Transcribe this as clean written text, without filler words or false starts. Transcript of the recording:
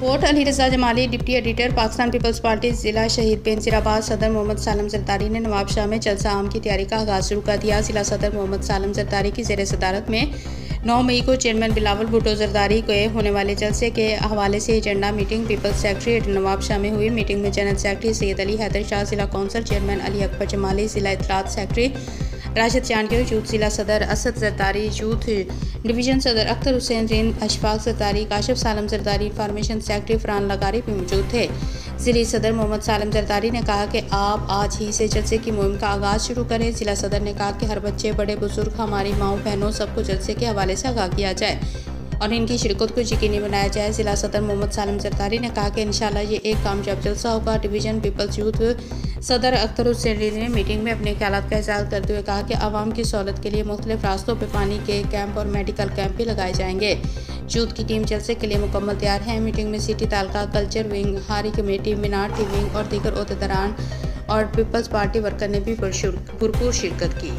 Report Ali Raza Jamali, deputy editor, Pakistan peoples party, जिला शहीद बेनज़ीराबाद। सदर मोहम्मद सालम ज़रदारी ने नवाब शाह में जलसा आम की तैयारी का आगाज़ शुरू कर दिया। जिला सदर मोहम्मद सालम ज़रदारी की ज़ेर सदारत में 9 मई को चेयरमैन बिलावल भुट्टो ज़रदारी के होने वाले जलसे के हवाले से agenda meeting peoples secretariat Nawab Shah में हुई। मीटिंग में जनरल सेक्रेटरी सैयद अली हैदर शाह, जिला कौंसल चेयरमैन अली अकबर जमाली, जिला इत्तलात सेक्रेटरी राशिद चांदगिर, यूथ जिला सदर असद ज़रदारी, यूथ डिवीज़न सदर अख्तर हुसैन रिन, अशफाक ज़रदारी, काशिफ सालम ज़रदारी, इंफॉर्मेशन सेक्रेटरी फरहान लगारी भी मौजूद थे। ज़िला सदर मोहम्मद सालम ज़रदारी ने कहा कि आप आज ही से जलसे की मुहिम का आगाज़ शुरू करें। जिला सदर ने कहा कि हर बच्चे, बड़े बुजुर्ग, हमारी माओ बहनों सबको जलसे के हवाले से आगाह किया जाए और इनकी शिरकत को यकीनी बनाया जाए। जिला सदर मोहम्मद सालम ज़रदारी ने कहा कि इंशाअल्लाह ये एक कामयाब जलसा होगा। डिवीज़न पीपल्स यूथ सदर अख्तर हुसैन ने मीटिंग में अपने ख्यालात का इज़हार करते हुए कहा कि आवाम की सहूलत के लिए मुख्तलिफ रास्तों पर पानी के कैंप और मेडिकल कैंप भी लगाए जाएंगे। यूथ की टीम जलसे के लिए मुकम्मल तैयार है। मीटिंग में सिटी तालका, कल्चर विंग, हारी कमेटी, मिनारटी विंग और दीगर अहदेदारान और पीपल्स पार्टी वर्कर ने भी भरपूर शिरकत की।